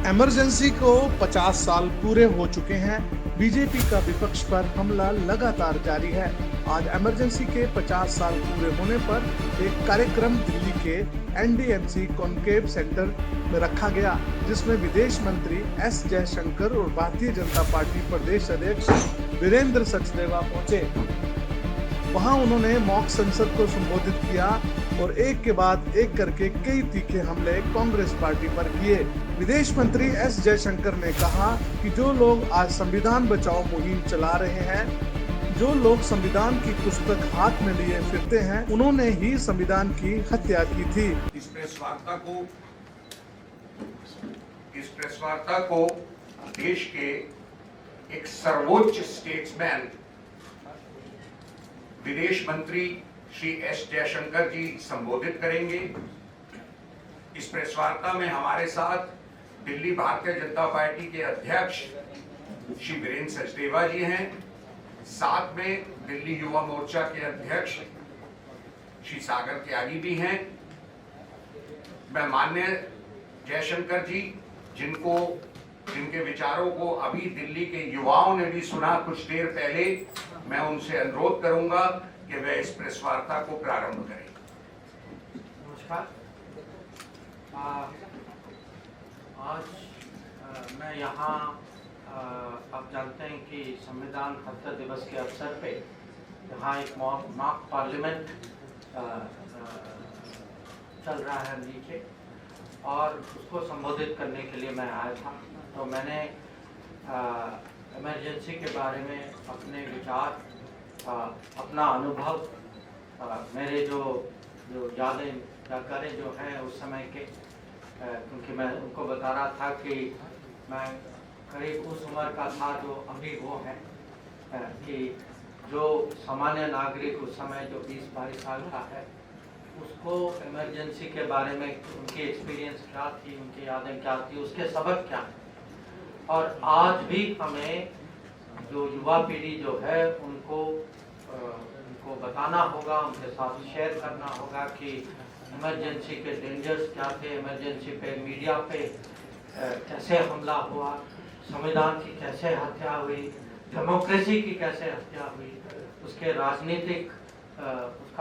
Emergency को 50 साल पूरे हो चुके हैं। बीजेपी का विपक्ष पर हमला लगातार जारी है। आज इमरजेंसी के 50 साल पूरे होने पर एक कार्यक्रम दिल्ली के एनडीएमसी कॉन्क्लेव सेंटर में रखा गया, जिसमें विदेश मंत्री एस जयशंकर और भारतीय जनता पार्टी प्रदेश अध्यक्ष वीरेंद्र सचदेवा पहुंचे। वहां उन्होंने मॉक संसद को संबोधित किया और एक के बाद एक करके कई तीखे हमले कांग्रेस पार्टी पर किए। विदेश मंत्री एस जयशंकर ने कहा कि जो लोग आज संविधान बचाओ मुहिम चला रहे हैं, जो लोग संविधान की पुस्तक हाथ में लिए फिरते हैं, उन्होंने ही संविधान की हत्या की थी। इस प्रेस वार्ता को देश के एक सर्वोच्च स्टेट्समैन विदेश मंत्री श्री एस जयशंकर जी संबोधित करेंगे। इस प्रेस वार्ता में हमारे साथ दिल्ली भारतीय जनता पार्टी के अध्यक्ष श्री वीरेंद्र सचदेवा जी हैं। साथ में दिल्ली युवा मोर्चा के अध्यक्ष श्री सागर त्यागी भी हैं। मैं माननीय जयशंकर जी, जिनके विचारों को अभी दिल्ली के युवाओं ने भी सुना कुछ देर पहले, मैं उनसे अनुरोध करूंगा कि वे इस प्रेस वार्ता को प्रारंभ करें। नमस्कार। आज मैं यहाँ आप जानते हैं कि संविधान हत्या दिवस के अवसर पे यहाँ एक मॉक पार्लियामेंट चल रहा है नीचे, और उसको संबोधित करने के लिए मैं आया था। तो मैंने इमरजेंसी के बारे में अपने विचार, अपना अनुभव, मेरे जो यादें जानकारें जो हैं उस समय के, क्योंकि मैं उनको बता रहा था कि मैं करीब उस उम्र का था जो अभी वो है, कि जो सामान्य नागरिक उस समय जो 20-22 साल का है, उसको इमरजेंसी के बारे में उनकी एक्सपीरियंस क्या थी, उनकी यादें क्या थी, उसके सबक क्या हैं। और आज भी हमें जो युवा पीढ़ी जो है उनको बताना होगा, उनके साथ शेयर करना होगा कि इमरजेंसी के डेंजर्स क्या थे, इमरजेंसी पे मीडिया पे कैसे हमला हुआ, संविधान की कैसे हत्या हुई, डेमोक्रेसी की कैसे हत्या हुई, उसका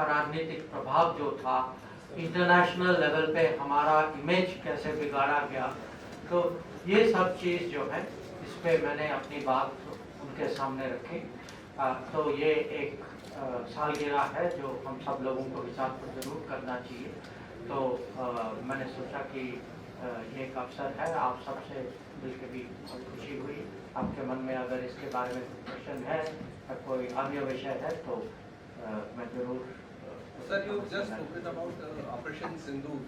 राजनीतिक प्रभाव जो था, इंटरनेशनल लेवल पे हमारा इमेज कैसे बिगाड़ा गया। तो ये सब चीज़ जो है, इस पे मैंने अपनी बात उनके सामने रखी। तो ये एक सालगिरह है जो हम सब लोगों को विचार पर जरूर करना चाहिए। तो मैंने सोचा कि ये एक अवसर है, आप सबसे मिलकर भी बहुत खुशी हुई। आपके मन में अगर इसके बारे में प्रश्न है या कोई अन्य विषय है तो मैं जरूर। Sir, you just spoken about Operation Sindoor.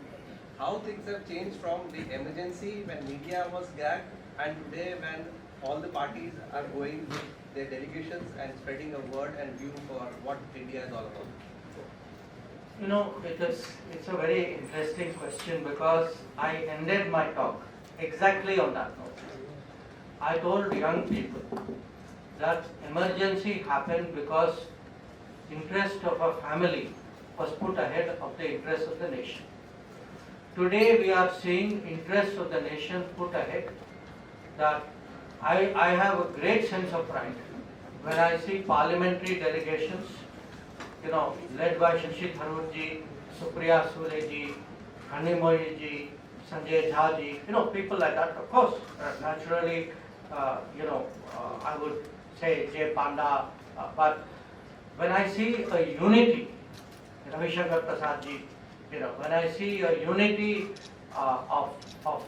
How things have changed from the emergency when media was gagged and today when all the parties are going with their delegations and spreading a word and view for what India is all about? You know, it's a very interesting question because I ended my talk exactly on that note. I told young people that emergency happened because interest of a family was put ahead of the interest of the nation. Today we are seeing interest of the nation put ahead. That I have a great sense of pride when I see parliamentary delegations, you know, led by Shashi Tharoor ji, Supriya Sule ji, Kanimoi ji, Sanjay Jha ji, you know, people like that. Of course, naturally, I would say Jay Panda, but when I see a unity, Ravi Shankar Prasad ji, you know, when I see a unity of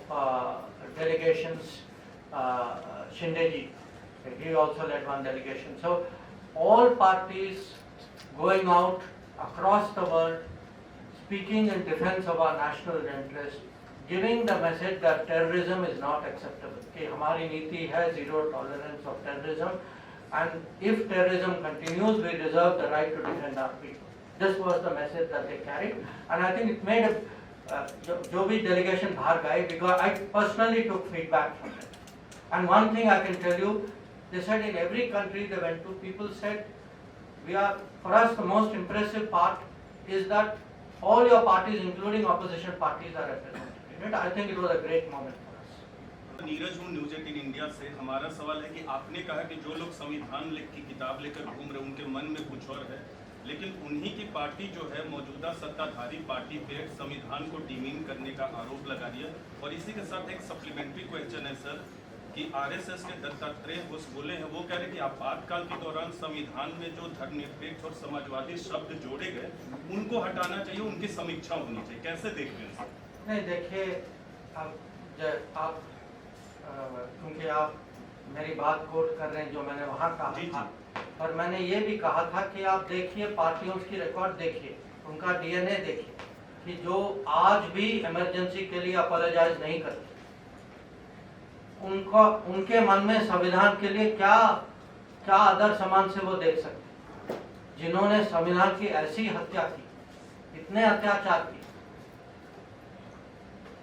delegations, Shinde ji, he also led one delegation. So all parties going out across the world, speaking in defense of our national interest, giving the message that terrorism is not acceptable. कि हमारी नीति है zero tolerance of terrorism, and if terrorism continues, we reserve the right to defend our people. This was the message that they carried, and I think it made जो भी delegation बाहर गए, because I personally took feedback from it. And one thing I can tell you, they said in every country they went to, people said, for us the most impressive part is that all your parties, including opposition parties, are represented. I think it was a great moment for us. Neeraj हूँ news 18 India से। हमारा सवाल है कि आपने कहा कि जो लोग संविधान की किताब लेकर घूम रहे उनके मन में कुछ और है, लेकिन उन्हीं की पार्टी जो है मौजूदा सत्ताधारी पार्टी पे संविधान को डिमीन करने का आरोप लगा दिया। और इसी के साथ एक सप्लीमेंट्री क्वेश्चन है सर कि आरएसएस के दत्तात्रेय घोष बोले हैं, वो कह रहे हैं कि आपातकाल के दौरान संविधान में जो धर्मनिरपेक्ष और समाजवादी शब्द जोड़े गए उनको हटाना चाहिए, उनकी समीक्षा होनी चाहिए। कैसे देख रहे हैं सर? नहीं, देखिए, आप क्योंकि आप मेरी बात कोट कर रहे हैं जो मैंने वहाँ कहा जी, था, पर मैंने ये भी कहा था कि आप देखिए पार्टियों की रिकॉर्ड देखिए, उनका डीएनए देखिए कि जो आज भी इमरजेंसी के लिए अपोलोजाइज नहीं करते, उनके मन में संविधान के लिए क्या क्या आदर सम्मान से वो देख सकते, जिन्होंने संविधान की ऐसी हत्या की, इतने अत्याचार किए।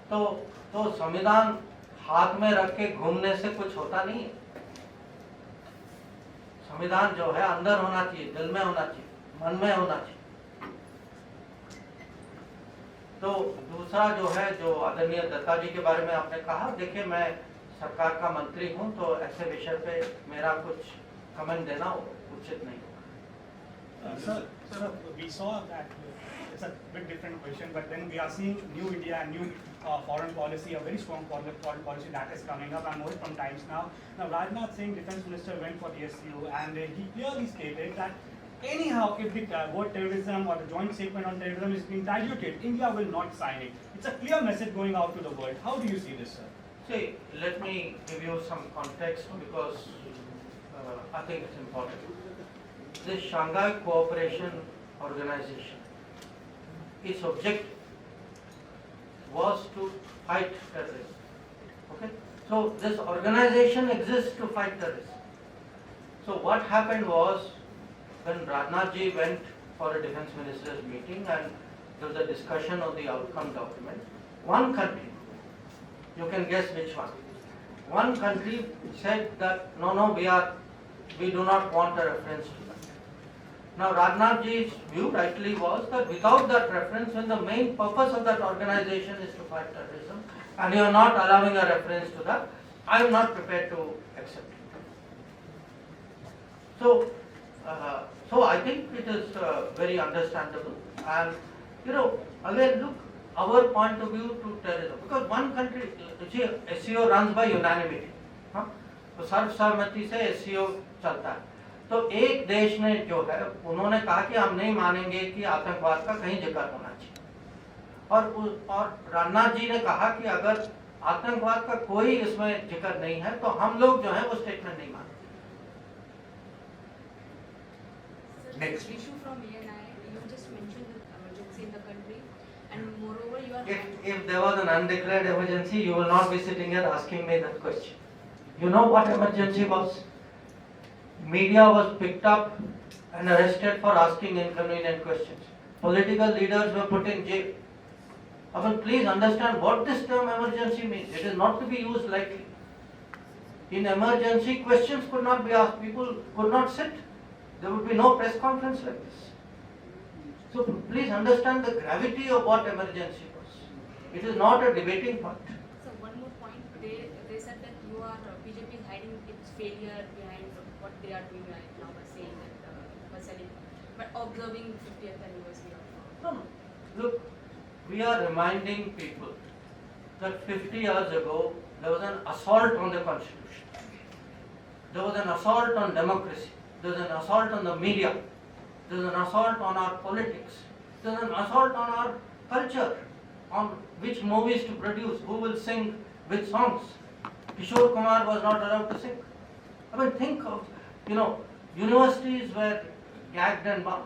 तो संविधान हाथ में रख के घूमने से कुछ होता नहीं है। संविधान जो है अंदर होना चाहिए, दिल में होना चाहिए, मन में होना चाहिए। तो दूसरा जो है, जो आदरणीय दत्ता जी के बारे में आपने कहा, देखिए मैं सरकार का मंत्री हूं, तो ऐसे विषय पे मेरा कुछ कमेंट देना उचित नहीं होगा। Sir, we saw that it's a bit different question, but then we are seeing new India, new foreign policy, a very strong foreign policy that is coming up. I'm more from Times now. Now, Rajnath Singh, Defense Minister, went for the SCO, and he clearly stated that anyhow, if the word terrorism or the joint statement on terrorism is being diluted, India will not sign it. It's a clear message going out to the world. How do you see this, sir? See, let me give you some context because I think it's important. This Shanghai Cooperation Organization, its objective was to fight terrorism. Okay? So this organization exists to fight terrorism. So what happened was, when Rajnath ji went for a defense minister's meeting and there was a discussion on the outcome document, one country, you can guess which one country said that no, we do not want a reference to that. Now Rajnath ji's view rightly was that without that reference, when the main purpose of that organization is to fight terrorism, and you are not allowing a reference to that, I am not prepared to accept it. So I think it is very understandable, and again look, our point of view to terrorism, because one country, SCO runs by unanimity, तो सर्वसम्मति से SCO चलता है। तो एक देश ने जो है, उन्होंने कहा कि हम नहीं मानेंगे कि आतंकवाद का कहीं जिक्र होना चाहिए, और राजनाथ जी ने कहा कि अगर आतंकवाद का कोई इसमें जिक्र नहीं है तो हम लोग जो है वो स्टेटमेंट नहीं मानेंगे। Next. Issue from ENI, you just mentioned the emergency in the country, and moreover you are. If there was an undeclared emergency, you will not be sitting here asking me that question. You know what emergency was? Media was picked up and arrested for asking inconvenient questions. Political leaders were put in jail. I mean, please understand what this term emergency means. It is not to be used lightly. In emergency, questions could not be asked. People could not sit. There would be no press conference like this. So please understand the gravity of what emergency was. It is not a debating point. So one more point, they said that you are BJP is hiding its failure behind what they are doing right now by saying that but observing 50th anniversary of. No. Look, we are reminding people that 50 years ago there was an assault on the constitution. There was an assault on democracy. There was an assault on the media. There was an assault on our politics. There was an assault on our culture, on which movies to produce, who will sing which songs. Kishore Kumar was not allowed to sing. I mean, think of, universities were gagged and bound.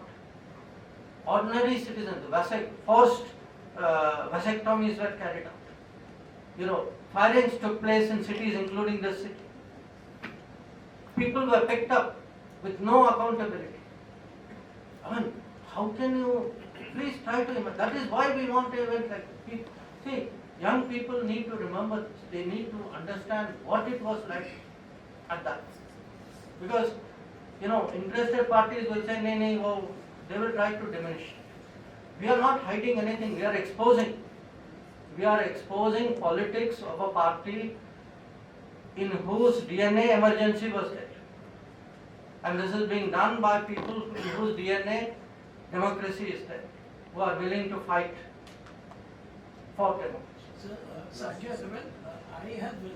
Ordinary citizens, forced vasectomies were carried out. Firings took place in cities including this city. People were picked up with no accountability. I mean, how can you, please try to imagine. That is why we want to event like this. See, young people need to remember this. They need to understand what it was like at that. Because, interested parties will say, no, they will try to diminish. We are not hiding anything, we are exposing. We are exposing politics of a party in whose DNA emergency was there. And this is being done by people in whose DNA democracy is there, who are willing to fight for democracy. So, Sanjay, I have